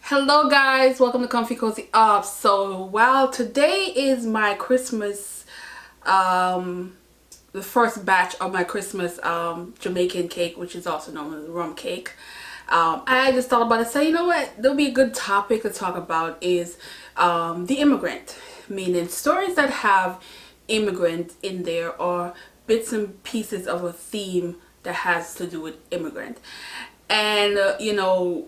Hello guys, welcome to Comfy Cozy Up. So wow, today is my Christmas, the first batch of my Christmas Jamaican cake, which is also known as rum cake. I just thought about it, so you know what, there'll be a good topic to talk about is the immigrant, meaning stories that have immigrant in there or bits and pieces of a theme that has to do with immigrant. And you know,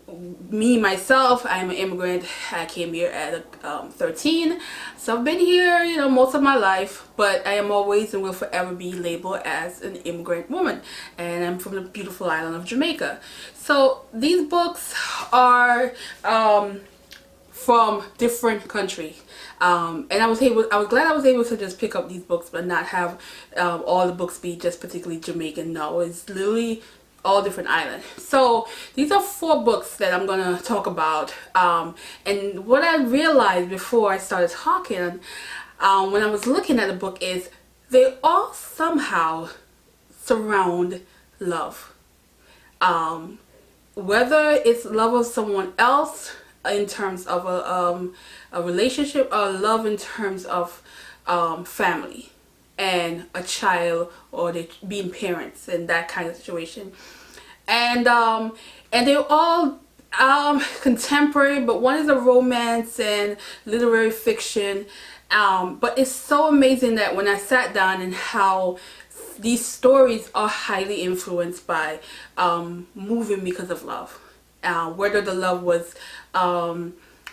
me myself, I'm an immigrant. I came here at 13, so I've been here, you know, most of my life, but I am always and will forever be labeled as an immigrant woman, and I'm from the beautiful island of Jamaica. So these books are from different countries, and I was glad I was able to just pick up these books but not have all the books be just particularly Jamaican. No, it's literally all different islands. So these are 4 books that I'm gonna talk about, and what I realized before I started talking, when I was looking at the book, is they all somehow surround love, whether it's love of someone else in terms of a relationship, or love in terms of family and a child, or they being parents and that kind of situation. And they're all contemporary, but one is a romance and literary fiction. But it's so amazing that when I sat down, and how these stories are highly influenced by moving because of love, whether the love was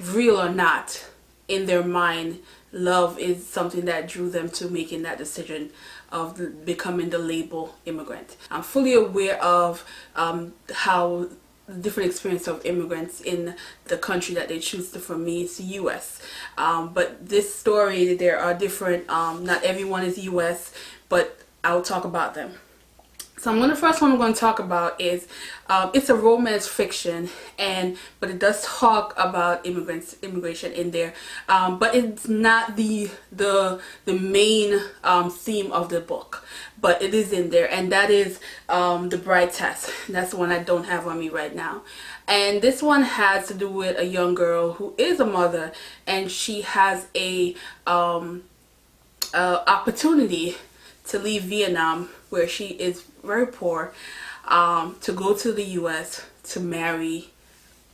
real or not. In their mind, love is something that drew them to making that decision of becoming the label immigrant. I'm fully aware of how the different experience of immigrants in the country that they choose to. For me, it's the US, but this story, there are different, not everyone is US, but I'll talk about them. So the first one I'm going to talk about is it's a romance fiction, but it does talk about immigration in there, but it's not the main theme of the book, but it is in there, and that is The Bride Test. That's the one I don't have on me right now. And this one has to do with a young girl who is a mother, and she has a opportunity to leave Vietnam, where she is very poor, to go to the US to marry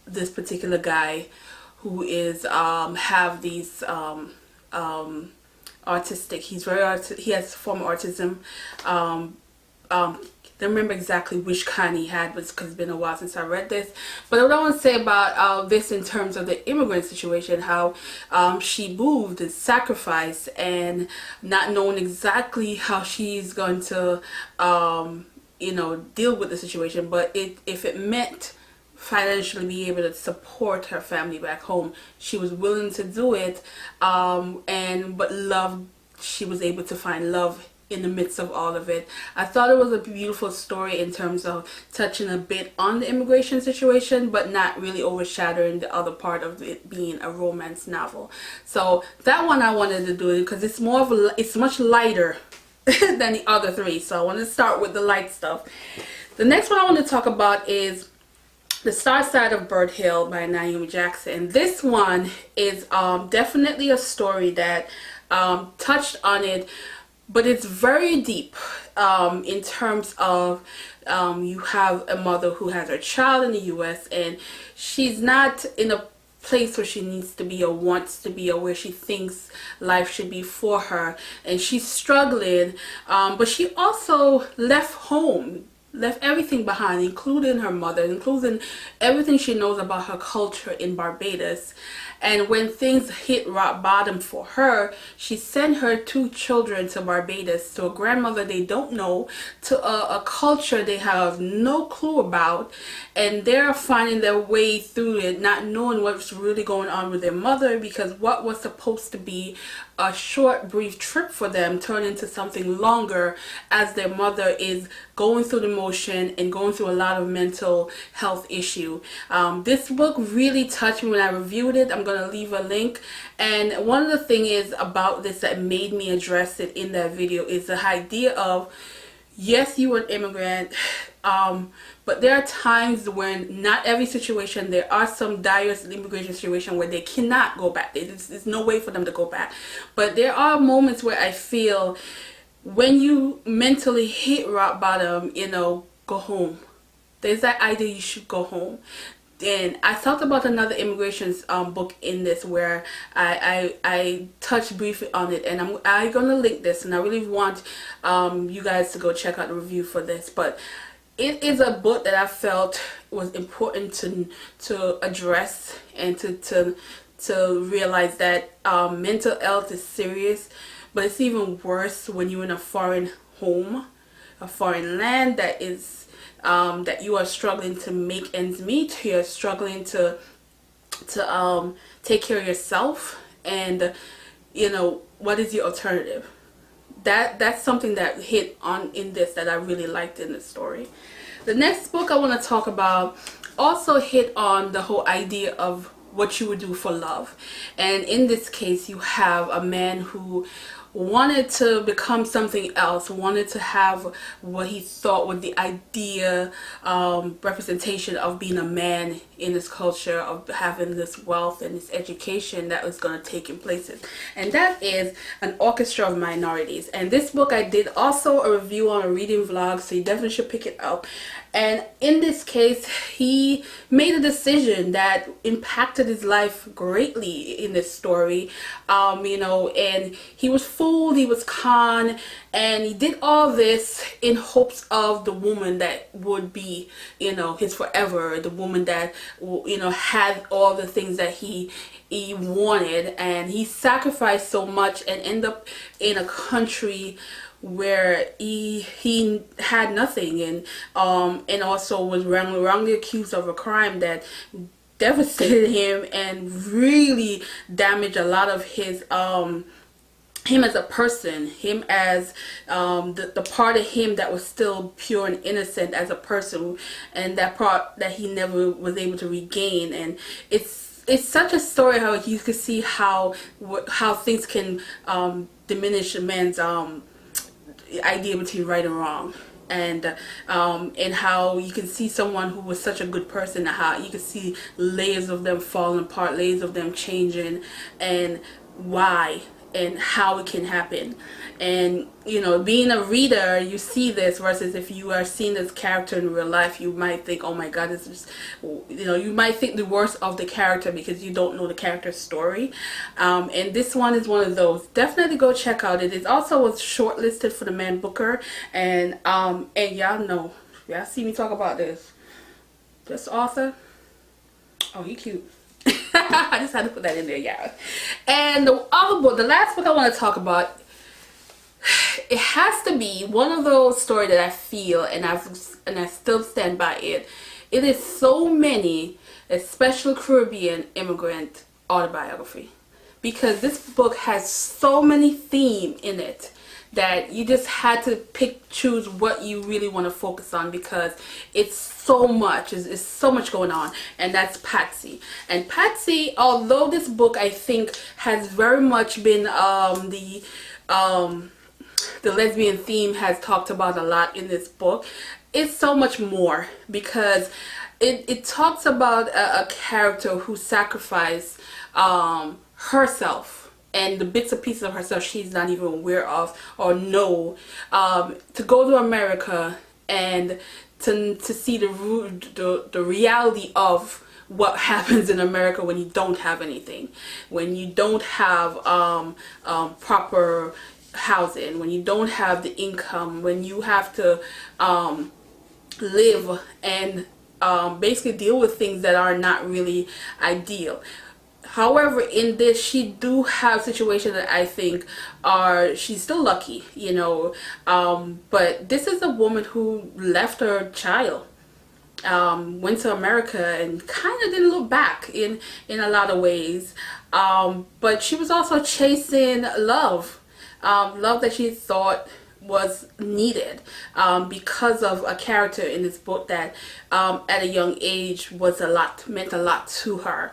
this particular guy who is have these artistic, he has form of autism. I don't remember exactly which kind he had, but because it's been a while since I read this. But what I want to say about this in terms of the immigrant situation, how she moved and sacrificed, and not knowing exactly how she's going to you know, deal with the situation, but if it meant financially be able to support her family back home, she was willing to do it, but love, she was able to find love in the midst of all of it. I thought it was a beautiful story in terms of touching a bit on the immigration situation, but not really overshadowing the other part of it being a romance novel. So that one I wanted to do it because it's more of it's much lighter than the other 3. So I want to start with the light stuff. The next one I want to talk about is The Star Side of Bird Hill by Naomi Jackson. This one is definitely a story that touched on it, but it's very deep in terms of you have a mother who has her child in the US, and she's not in a place where she needs to be or wants to be, or where she thinks life should be for her, and she's struggling, but she also left home, left everything behind, including her mother, including everything she knows about her culture in Barbados. And when things hit rock bottom for her, she sent her 2 children to Barbados, to a grandmother they don't know, to a culture they have no clue about, and they're finding their way through it, not knowing what's really going on with their mother, because what was supposed to be a short, brief trip for them turned into something longer, as their mother is going through the motion and going through a lot of mental health issue. This book really touched me when I reviewed it. I'm going to leave a link. And one of the things about this that made me address it in that video is the idea of, yes, you are an immigrant, But there are times when not every situation, there are some dire immigration situation where they cannot go back. There's no way for them to go back. But there are moments where I feel when you mentally hit rock bottom, you know, go home. There's that idea you should go home. And I talked about another immigration book in this where I touched briefly on it, and I'm gonna link this, and I really want you guys to go check out the review for this. But it is a book that I felt was important to address and to realize that mental health is serious, but it's even worse when you're in a foreign home, a foreign land that is that you are struggling to make ends meet. You're struggling to take care of yourself, and you know, what is your alternative? That's something that hit on in this that I really liked in the story. The next book I want to talk about also hit on the whole idea of what you would do for love, and in this case you have a man who wanted to become something else, wanted to have what he thought was the idea representation of being a man in this culture, of having this wealth and this education that was going to take in places, and that is An Orchestra of Minorities. And this book I did also a review on a reading vlog, so you definitely should pick it up. And in this case, he made a decision that impacted his life greatly in this story. You know, and he was fooled, he was conned, and he did all this in hopes of the woman that would be, you know, his forever, the woman that, you know, had all the things that he wanted. And he sacrificed so much and ended up in a country where he had nothing, and also was wrongly accused of a crime that devastated him and really damaged a lot of his him as a person, him as the part of him that was still pure and innocent as a person, and that part that he never was able to regain. And it's such a story how you can see how things can diminish a man's idea between right and wrong, and how you can see someone who was such a good person, how you can see layers of them falling apart, layers of them changing, and why and how it can happen. And you know, being a reader, you see this, versus if you are seeing this character in real life, you might think, oh my god, this is, you know, you might think the worst of the character because you don't know the character's story. And this one is one of those. Definitely go check out it. It also was shortlisted for the Man Booker, and y'all know, y'all see me talk about this author. Oh, he cute. I just had to put that in there, y'all. And the other book, the last book I want to talk about, it has to be one of those stories that I feel, and I still stand by it. It is so many, especially Caribbean immigrant autobiography, because this book has so many themes in it that you just had to choose what you really want to focus on, because it's so much, it's so much going on. And that's Patsy. And Patsy, although this book I think has very much been the lesbian theme has talked about a lot in this book, it's so much more, because it talks about a character who sacrificed herself and the bits and pieces of herself she's not even aware of or know, to go to America and to see the reality of what happens in America when you don't have anything, when you don't have proper housing, when you don't have the income, when you have to live and basically deal with things that are not really ideal. However, in this, she do have situations that I think she's still lucky, you know, but this is a woman who left her child, went to America and kind of didn't look back in a lot of ways, but she was also chasing love that she thought was needed, because of a character in this book that, at a young age, meant a lot to her.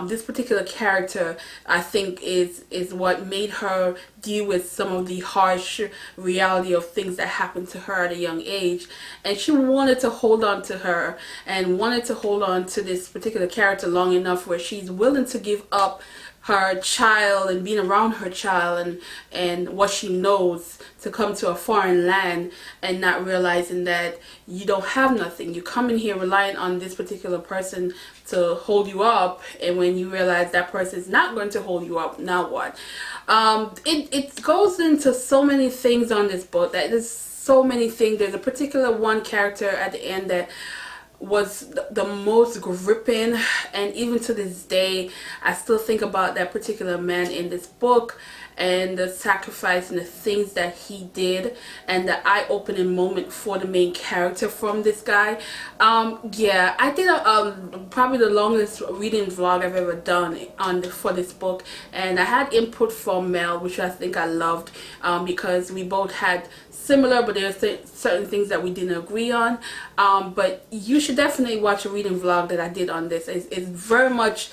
This particular character, I think, is what made her deal with some of the harsh reality of things that happened to her at a young age, and she wanted to hold on to her, and wanted to hold on to this particular character long enough where she's willing to give up her child and being around her child and what she knows, to come to a foreign land and not realizing that you don't have nothing. You come in here relying on this particular person to hold you up, and when you realize that person is not going to hold you up, now what? It goes into so many things on this book, that there's so many things. There's a particular one character at the end that was the most gripping, and even to this day I still think about that particular man in this book, and the sacrifice and the things that he did, and the eye-opening moment for the main character from this guy. Yeah, I did probably the longest reading vlog I've ever done for this book, and I had input from Mel, which I think I loved, because we both had similar, but there are certain things that we didn't agree on. But you should definitely watch a reading vlog that I did on this. It's very much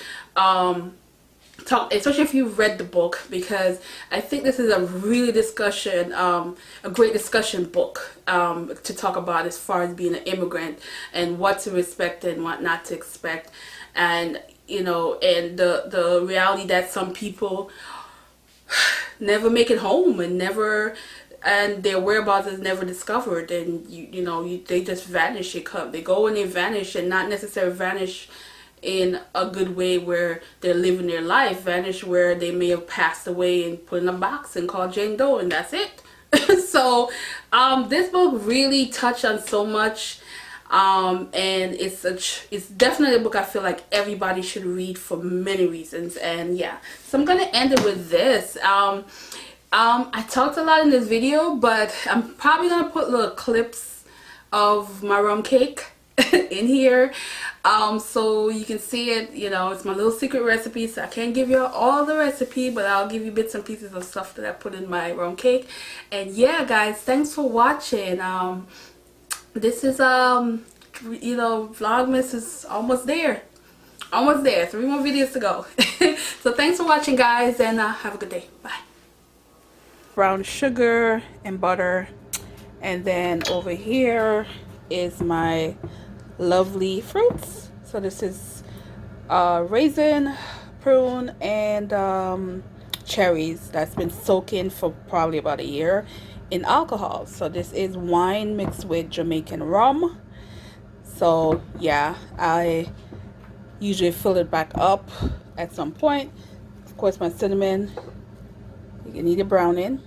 especially if you've read the book, because I think this is a really a great discussion book to talk about as far as being an immigrant, and what to respect and what not to expect, and you know, and the reality that some people never make it home, and their whereabouts is never discovered, and they just vanish. They go and they vanish, and not necessarily vanish in a good way where they're living their life. Vanish where they may have passed away and put in a box and called Jane Doe, and that's it. So this book really touched on so much, and it's definitely a book I feel like everybody should read for many reasons. And yeah, so I'm gonna end it with this. I talked a lot in this video, but I'm probably gonna put little clips of my rum cake in here, so you can see it. It's my little secret recipe, so I can't give you all the recipe, but I'll give you bits and pieces of stuff that I put in my rum cake. And yeah, guys, thanks for watching. This is Vlogmas is almost there. 3 more videos to go. So thanks for watching, guys, and have a good day. Bye. Brown sugar and butter, and then over here is my lovely fruits. So this is raisin, prune, and cherries that's been soaking for probably about a year in alcohol. So this is wine mixed with Jamaican rum. So yeah, I usually fill it back up at some point. Of course, my cinnamon, you need a browning,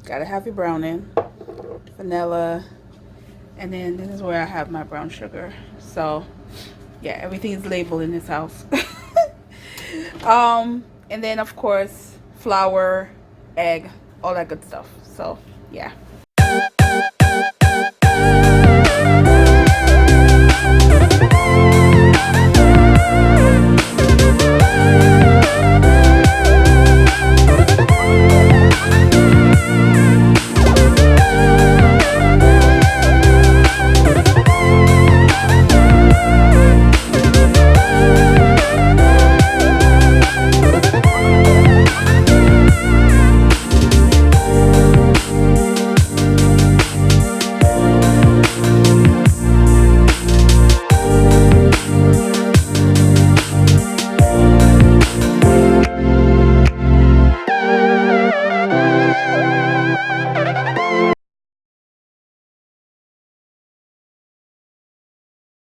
gotta have your browning, vanilla, and then this is where I have my brown sugar. So yeah, everything is labeled in this house. And then of course flour, egg, all that good stuff. So yeah.